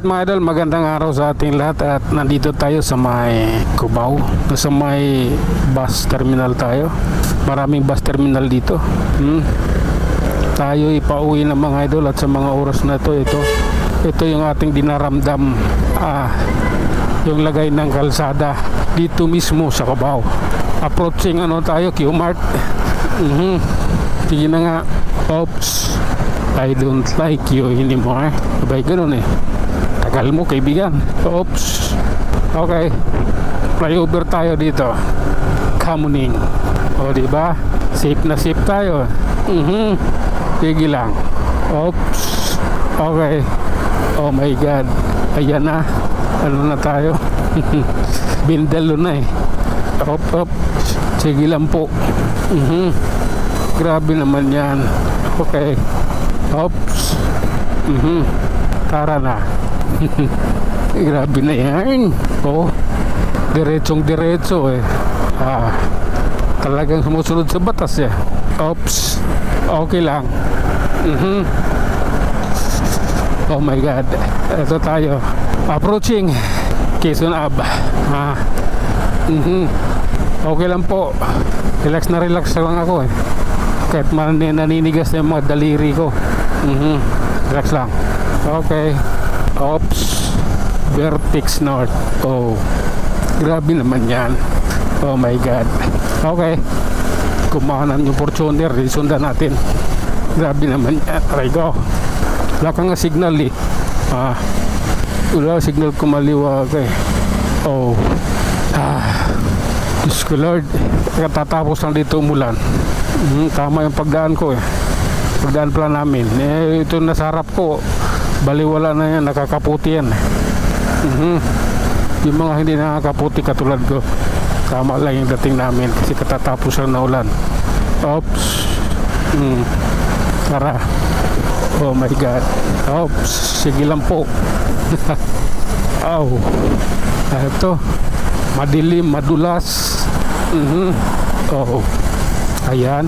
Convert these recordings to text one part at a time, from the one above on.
mga idol, magandang araw sa ating lahat at nandito tayo sa may Cubao. Sa may bus terminal tayo. Maraming bus terminal dito. Tayo ipauwi ng mga idol at sa mga oras na ito yung ating dinaramdam, yung lagay ng kalsada dito mismo sa Cubao. Approaching tayo, Q-Mart. Sige na nga. Oops, I don't like you anymore. Abay, ganun eh. Tagal mo, kaibigan. Oops. Okay. Flyover tayo dito. Kamuning. O, diba? Safe na safe tayo. Sige lang. Oops. Okay. Oh my God. Ayan na. Ano na tayo? Bindalo na eh. Op. Sige lang po. Grabe naman yan. Okay. Oops. Tara na. Grabe na yan. Oh. Diretsong diretso eh. Talagang sumusunod sa batas eh. Oops. Okay lang. Oh my God. Ito tayo. Approaching Quezon Ave. Okay lang po. Relax lang ako eh. Kahit naninigas na yung mga daliri ko. Relax lang. Okay. Oops. Vertex North. Oh. Grabe naman yan. Oh my God. Okay. Kumahanan yung Fortuner. Sundan natin. Grabe naman yan. Aray ko. Wala ka nga signal eh. Wala signal kumaliwa ka eh. Oh. Diyos ko Lord. Katatapos lang dito umulan. Tama yung pagdaan ko eh. Pagdaan pala namin ito nasa harap ko, baliwala na yan, nakakaputi yan. Yung mga hindi nakakaputi katulad ko, tama lang yung dating namin kasi katatapos lang na ulan. Oops. Tara. Oh my God. Oops. Sige lang po. Oh. Ito madilim, madulas. Oh. Ayan.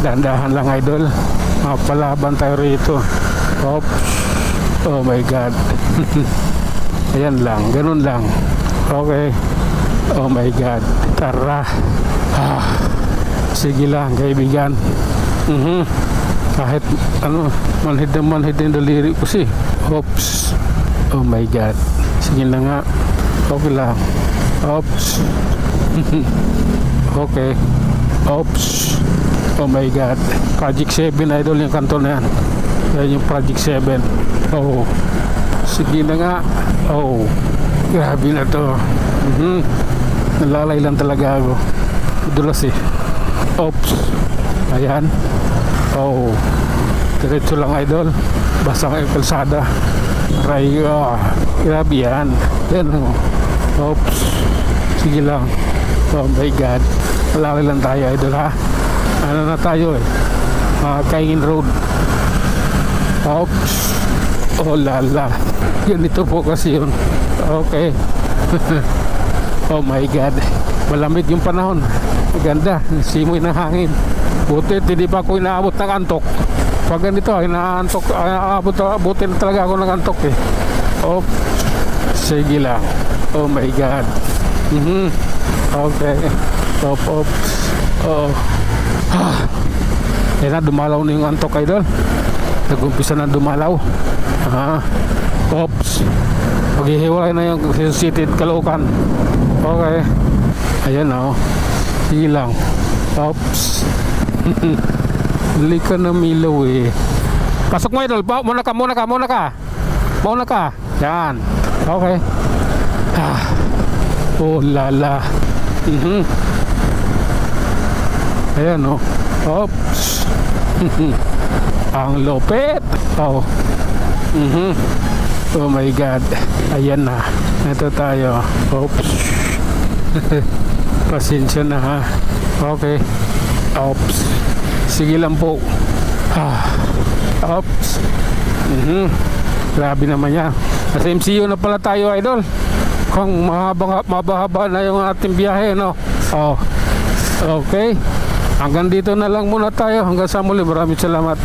Dahan-dahan lang idol. Mapalaban tayo rito. Oops. Oh my God. Ayan lang. Ganun lang. Okay. Oh my God. Tara. Sige lang kaibigan. Kahit manhid yung daliri ko si. Oops. Oh my God. Sige na nga. Okay lang. Oops. Okay. Oops. Oh my God. Project 7 idol yung kanto na yan. Yan yung Project 7. Oh. Sige na nga. Oh. Grabe na to. Nalalay lang talaga ako. Dulas eh. Oops. Ayan. Oh. Diretso lang idol. Basang ang kalsada. Aray. Grabe yan. Yan oh. Oops. Sige lang. Oh my God. Nalalay lang tayo idol ha. Ano na tayo eh. Kaingin Road. Oops. Oh lala. Ganito po kasi yun. Okay. Oh my God. Malamig yung panahon. Maganda. Simoy ng hangin. Buti hindi pa ako inaabot ng antok. Pag ganito inaantok, buti na talaga ako ng antok eh. Oops. Sige lang. Oh my God. Okay. Oops. Oo. Yan na, dumalaw na yung antok idol. Nag-umpisa na dumalaw. Oops. Maghihiwalay na yung City Caloocan. Okay. Ayan o. Sige lang. Oops. Dali ka na milaw eh. Pasok mo idol. Muna ka. Yan. Okay. Oh lala. Ayan o. Oops. Ang lupit. Oh. Oh my God. Ayan na. Ito tayo. Oops. Pasensya na ha. Okay. Oops. Sige lang po. Oops. Grabe naman yan. Nasa MCU na pala tayo idol. Kung mahaba na yung ating biyahe no. Oh. Okay. Hanggang dito na lang muna tayo. Hanggang sa muli. Maraming salamat.